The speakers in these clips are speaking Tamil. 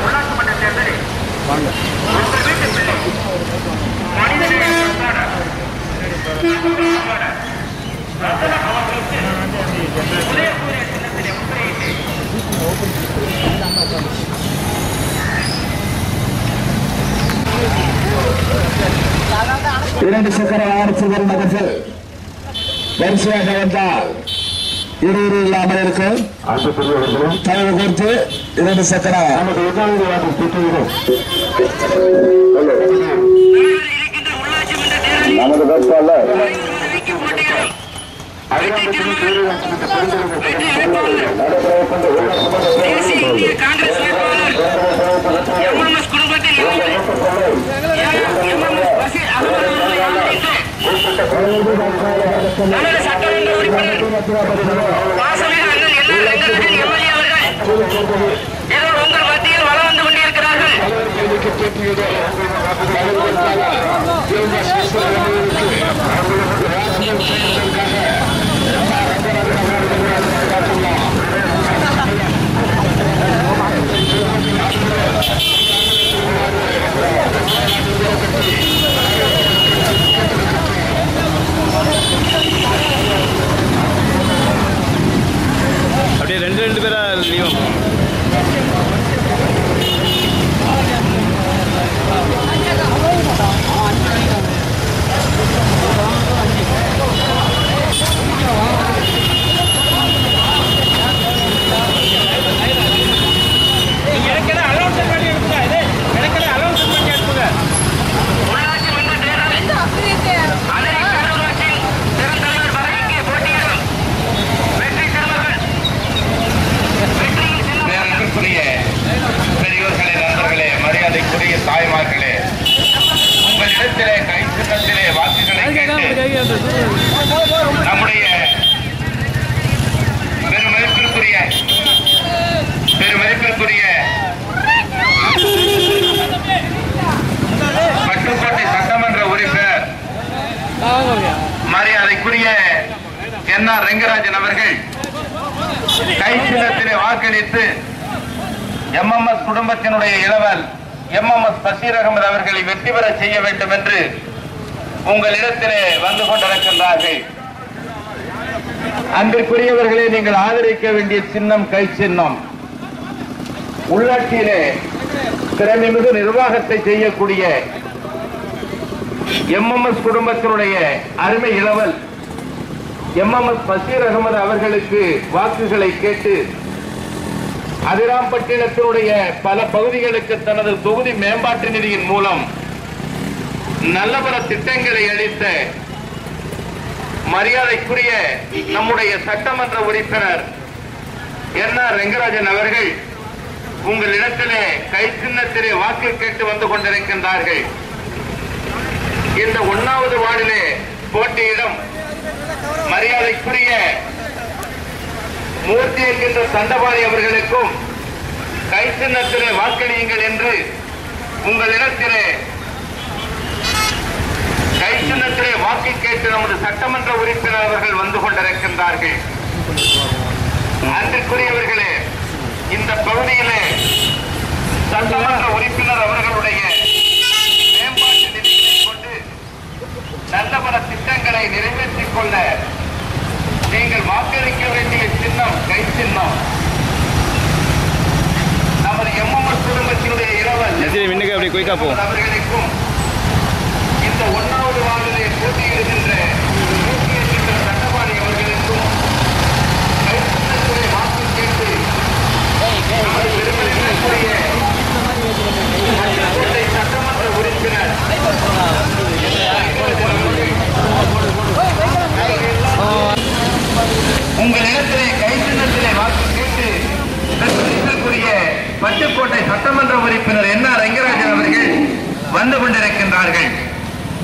உள்ளாட்சி மன்ற தேர்தலில் இரண்டு சக்கர வாகனத்தில் நகர்கள் வரிசையாக வந்தால் இடையூறு இல்லாமல் இருக்கும். தயவு கொடுத்து இரண்டு சக்கர நமது வேட்பாளர் காங்கிரஸ் வேட்பாளர் எம்எம்எஸ் குடும்பத்தில் சட்டமன்ற உறுப்பினர் வாசகர் அண்ணன் எல்ஆர் வெங்கடேசன் எம்எல்ஏ அவர்கள் ஏதோ உங்கள் மத்தியில் வளம் வந்து கொண்டிருக்கிறார்கள். அப்படியே ரெண்டு பேரா லீவ் பெரியோர்களே, நண்பர்களே, மரியாதைக்குரிய தாய்மார்களே, உங்கள் இடத்திலே கை சின்னத்திலே வாக்குகளை கேட்டு நம்முடைய பெருமதிப்பிற்குரிய பட்டுக்கோட்டை சட்டமன்ற உறுப்பினர் மரியாதைக்குரிய என்ஆர் ரெங்கராஜன் அவர்கள் கை சின்னத்திலே வாக்களித்து எம்எம்எஸ் குடும்பத்தினுடைய இளவல் எம்எம்எஸ் பஷீர் அகமது அவர்களை வெற்றி பெற செய்ய வேண்டும் என்று உங்களிடத்திலே வந்து கொண்டிருக்கின்றார்கள். அன்பிற்குரியவர்களே, நீங்கள் ஆதரிக்க வேண்டிய சின்னம் கை சின்னம். உள்ளாட்சியிலே திறமைமிகு நிர்வாகத்தை செய்யக்கூடிய எம்எம்எஸ் குடும்பத்தினுடைய அருமை இளவல் எம்எம்எஸ் பஷீர் அகமது அவர்களுக்கு வாக்குகளை கேட்டு அதிராம்பட்டினத்தினுடைய பல பகுதிகளுக்கு தனது தொகுதி மேம்பாட்டு நிதியின் மூலம் நல்ல பல திட்டங்களை அளித்த மரியாதைக்குரிய நம்முடைய சட்டமன்ற உறுப்பினர் என்ஆர் ரெங்கராஜன் அவர்கள் உங்களிடத்திலே கை சின்னத்திலே வாக்கு கேட்டு வந்து கொண்டிருக்கின்றார்கள். இந்த 1வது வார்டிலே போட்டியிடும் மரியாதைக்குரிய மூர்த்தி என்கின்ற தண்டபாணி அவர்களுக்கும் கை சின்னத்திலே வாக்களியுங்கள் என்று உங்களிடத்திலே கை சின்னத்திலே வாக்கு கேட்டு நமது சட்டமன்ற உறுப்பினர் அவர்கள் வந்து கொண்டிருக்கின்றார்கள். அன்பிற்குரியவர்களே, இந்த பகுதியிலே சட்டமன்ற உறுப்பினர் அவர்களுடைய மேம்பாட்டு நிதிகளை கொண்டு நல்ல பல திட்டங்களை நிறைவேற்றிக் கொள்ள நீங்கள் வாக்களிக்க வேண்டிய சின்னம் கை சின்னம். நமது எம்எம்எஸ் குடும்பத்தினுடைய இளவல் அவர்களுக்கும் இந்த 1வது வார்டிலே போட்டியிடுகின்ற சட்டபாணி அவர்களுக்கும் கை சின்னத்திலே வாக்கு கேட்டு நமது பெருமதிப்பிற்குரிய சட்டமன்ற உறுப்பினர் உங்கள் இடத்திலே கை சின்னத்திலே வாக்கு கேட்டு பட்டுக்கோட்டை சட்டமன்ற உறுப்பினர் என்ஆர் ரெங்கராஜன் அவர்கள் வந்து கொண்டிருக்கின்றார்கள்.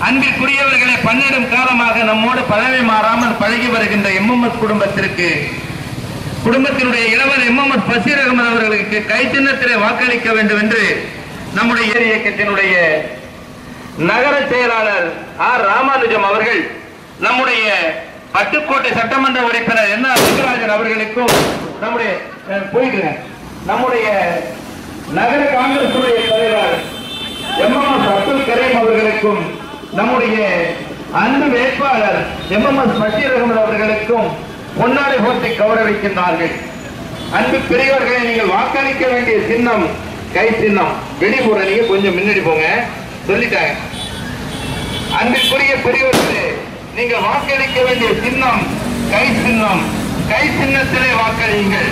அன்பிற்குரியவர்களை 12 காலமாக நம்மோடு பதவி மாறாமல் பழகி வருகின்ற எம்எம்எஸ் குடும்பத்தினுடைய இளவல் எம்எம்எஸ் பஷீர் அகமது அவர்களுக்கு கை சின்னத்திலே வாக்களிக்க வேண்டும் என்று நம்முடைய இயக்கத்தினுடைய நகர செயலாளர் ஆர் ராமானுஜம் அவர்கள் நம்முடைய பட்டுக்கோட்டை சட்டமன்ற உறுப்பினர் என்ன ரங்கராஜன் அவர்களுக்கும் நம்முடைய நம்முடைய நகர காங்கிரஸ் தலைவர் எம்எம்எஸ் அப்துல் கரீம் அவர்களுக்கும் நம்முடைய அன்பு வேட்பாளர் எம்எம்எஸ் பஷீர் அகமது அவர்களுக்கும் பொன்னாடை போர்த்தி கௌரவிக்கின்றார்கள். அன்பு பெரியவர்களை நீங்கள் வாக்களிக்க வேண்டிய சின்னம் கை சின்னம். வெளிப்புற நீங்க கொஞ்சம் முன்னாடி போங்க சொல்லிட்டாங்க. அன்பிற்குரிய பெரியவர்களே, நீங்கள் வாக்களிக்க வேண்டிய சின்னம் கை சின்னம். கை சின்னத்திலே வாக்களியுங்கள்.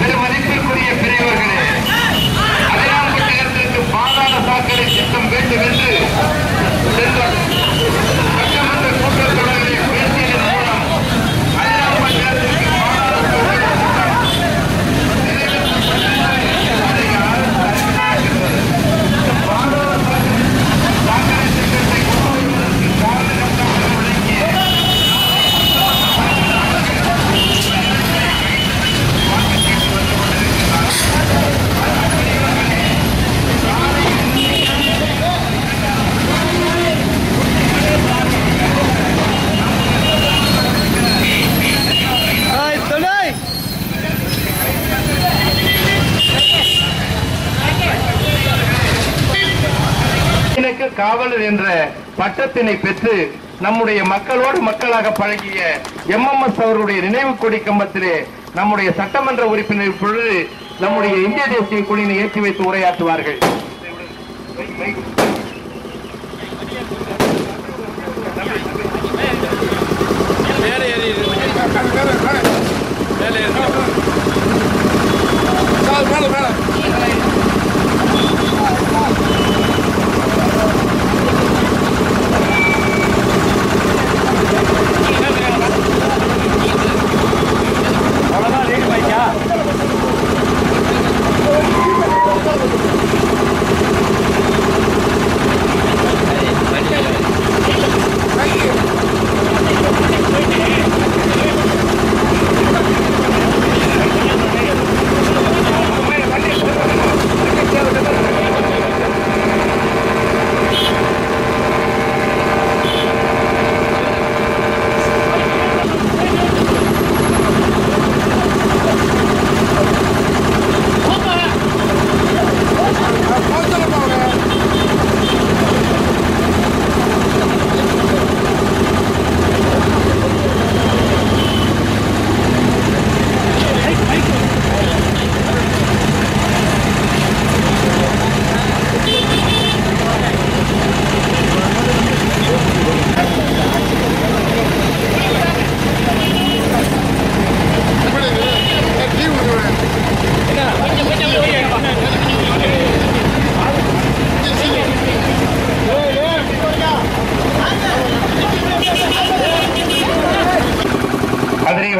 பெருமதிப்பிற்குரிய பெரியவர்களே, அதிராம்பட்டு இடத்திற்கு பாதாள சாக்கடை திட்டம் வேண்டும் என்று சட்டமன்ற கூட்டத்தொடரிலே பேசியதன் மூலம் அதிராம்பட்டு இடத்திற்கு பாதாள சாக்கடை திட்டத்தை கொண்டு வருவதற்கு காரணமாக விளங்கிய காவலர் என்ற பட்டத்தினை பெற்று நம்முடைய மக்களோடு மக்களாக பழகிய எம்எம்எஸ் அவர்களுடைய நினைவு கொடி கம்பத்திலே நம்முடைய சட்டமன்ற உறுப்பினர் பொழுது நம்முடைய இந்திய தேசிய கொடியினை ஏற்றி வைத்து உரையாற்றுவார்கள்.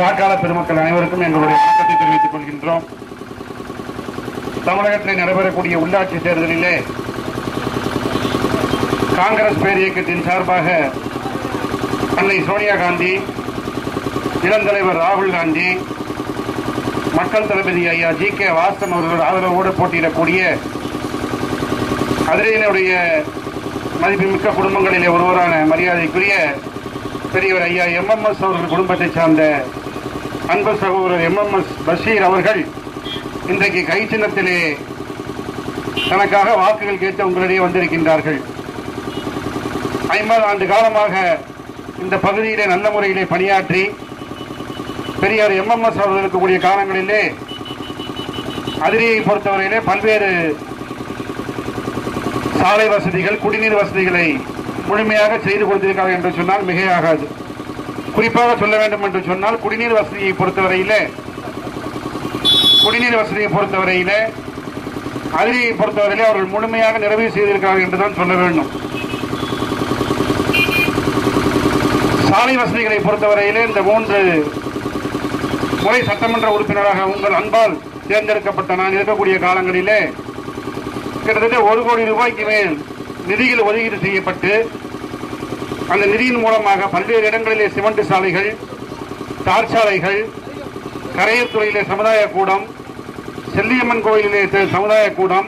வாக்காளர் பெருமக்கள் அனைவருக்கும் எங்களுடைய வணக்கத்தை தெரிவித்துக் கொள்கின்றோம். தமிழகத்தில் நடைபெறக்கூடிய உள்ளாட்சி தேர்தலிலே காங்கிரஸ் பேரியக்கத்தின் சார்பாக அன்னை சோனியா காந்தி, இளந்தலைவர் ராகுல் காந்தி, மக்கள் தளபதி ஐயா ஜி.கே. வாசன் அவர்களோட ஆதரவோடு போட்டியிடக்கூடிய அதிரையினுடைய மதிப்புமிக்க குடும்பங்களிலே ஒருவரான மரியாதைக்குரிய பெரியவர் ஐயா எம்எம்எஸ் அவர்கள் குடும்பத்தை சார்ந்த அன்பு சகோதரர் எம்எம்எஸ் பஷீர் அவர்கள் இன்றைக்கு கை சின்னத்திலே தனக்காக வாக்குகள் கேட்டு உங்களிடையே வந்திருக்கின்றார்கள். 50 ஆண்டு காலமாக இந்த பகுதியிலே நல்ல முறையிலே பணியாற்றி பெரியார் எம்எம்எஸ் அவர்கள் இருக்கக்கூடிய காலங்களிலே அதிரியை பொறுத்தவரையிலே பல்வேறு சாலை வசதிகள், குடிநீர் வசதிகளை முழுமையாக செய்து கொடுத்திருக்கிறார்கள் என்று சொன்னால் மிகையாகாது. குறிப்பாக சொல்ல வேண்டும் என்று சொன்னால் குடிநீர் வசதியை பொறுத்தவரையிலே அதிரியை பொறுத்தவரையிலே அவர்கள் முழுமையாக நிறைவு செய்திருக்கிறார்கள் என்றுதான் சொல்ல வேண்டும். சாலை வசதிகளை பொறுத்தவரையிலே இந்த 3 முறை சட்டமன்ற உறுப்பினராக உங்கள் அன்பால் தேர்ந்தெடுக்கப்பட்ட நான் இருக்கக்கூடிய காலங்களிலே கிட்டத்தட்ட 1 கோடி ரூபாய்க்கு மேல் நிதிகள் ஒதுக்கீடு செய்யப்பட்டு அந்த நிதியின் மூலமாக பல்வேறு இடங்களிலே சிமெண்ட் சாலைகள், தார் சாலைகள், கரையத்துறையிலே சமுதாய கூடம், செல்லியம்மன் கோயிலிலே சமுதாய கூடம்,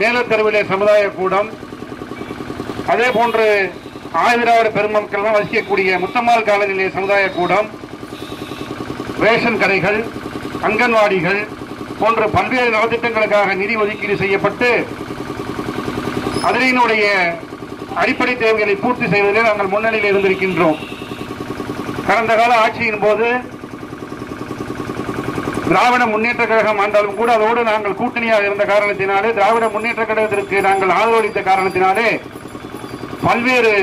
மேலத்தெருவிலே சமுதாய கூடம், அதே போன்று ஆதிராவிட பெருமக்கள் வசிக்கக்கூடிய முத்தம்மாள் காலநிலை சமுதாய கூடம், ரேஷன் கடைகள், அங்கன்வாடிகள் போன்ற பல்வேறு நலத்திட்டங்களுக்காக நிதி ஒதுக்கீடு செய்யப்பட்டு அதனுடைய அடிப்படை தேவைகளை பூர்த்தி செய்வதிலே நாங்கள் முன்னணியில் இருந்திருக்கின்றோம். கடந்த கால ஆட்சியின் போது திராவிட முன்னேற்ற கழகம் ஆண்டாலும் கூட அதோடு நாங்கள் கூட்டணியாக இருந்த காரணத்தினாலே, திராவிட முன்னேற்ற கழகத்திற்கு நாங்கள் ஆதரவளித்த காரணத்தினாலே பல்வேறு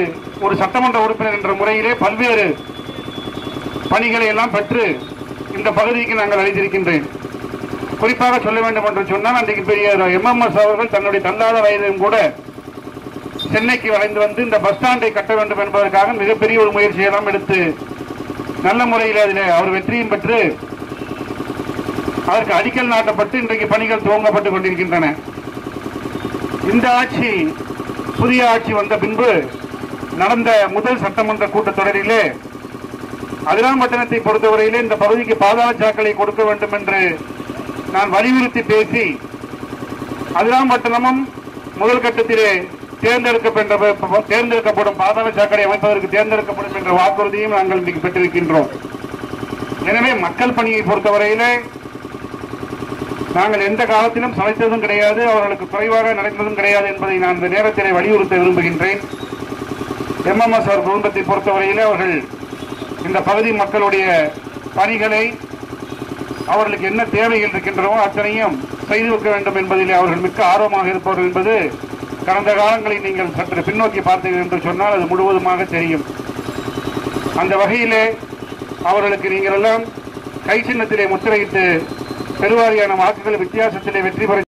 ஒரு சட்டமன்ற உறுப்பினர் என்ற முறையிலே பல்வேறு பணிகளை எல்லாம் பெற்று இந்த பகுதிக்கு நாங்கள் அளித்திருக்கின்றேன். குறிப்பாக சொல்ல வேண்டும் என்று சொன்னால், அன்றைக்கு பெரிய MMS அவர்கள் தன்னுடைய தள்ளாத வயதிலும் கூட சென்னைக்கு வளைந்து வந்து இந்த பஸ் ஸ்டாண்டை கட்ட வேண்டும் என்பதற்காக மிகப்பெரிய ஒரு முயற்சியெல்லாம் எடுத்து நல்ல முறையில் அதில் அவர் வெற்றியும் பெற்று அதற்கு அடிக்கல் நாட்டப்பட்டு இன்றைக்கு பணிகள் துவங்கப்பட்டுக் கொண்டிருக்கின்றன. இந்த ஆட்சி, புதிய ஆட்சி வந்த பின்பு நடந்த முதல் சட்டமன்ற கூட்டத்தொடரிலே அதிராம்பட்டினத்தை பொறுத்தவரையிலே இந்த பகுதிக்கு பாதாள சாக்கடை கொடுக்க வேண்டும் என்று நான் வலியுறுத்தி பேசி, அதிராம்பட்டினமும் முதல் கட்டத்திலே தேர்ந்தெடுக்கப்படும் பாதாள சாக்கடை அமைப்பதற்கு தேர்ந்தெடுக்கப்படும் என்ற வாக்குறுதியும் நாங்கள் இன்றைக்கு பெற்றிருக்கின்றோம். எனவே மக்கள் பணியை பொறுத்தவரையிலே நாங்கள் எந்த காலத்திலும் சளைத்ததும் கிடையாது, அவர்களுக்கு குறைவாக நடந்ததும் கிடையாது என்பதை நான் இந்த நேரத்திலே வலியுறுத்த விரும்புகின்றேன். MMS அவர் குடும்பத்தை பொறுத்தவரையிலே அவர்கள் இந்த பகுதி மக்களுடைய பணிகளை, அவர்களுக்கு என்ன தேவைகள் இருக்கின்றனோ அத்தனையும் செய்து வைக்க வேண்டும் என்பதிலே அவர்கள் மிக்க ஆர்வமாக இருப்பவர்கள் என்பது கடந்த காலங்களில் நீங்கள் சற்று பின்னோக்கி பார்த்தீர்கள் என்று சொன்னால் அது முழுவதுமாக தெரியும். அந்த வகையிலே அவர்களுக்கு நீங்கள் எல்லாம் கை சின்னத்திலே முத்திரையிட்டு பெருவாரியான வாக்குகள் வித்தியாசத்திலே வெற்றி பெற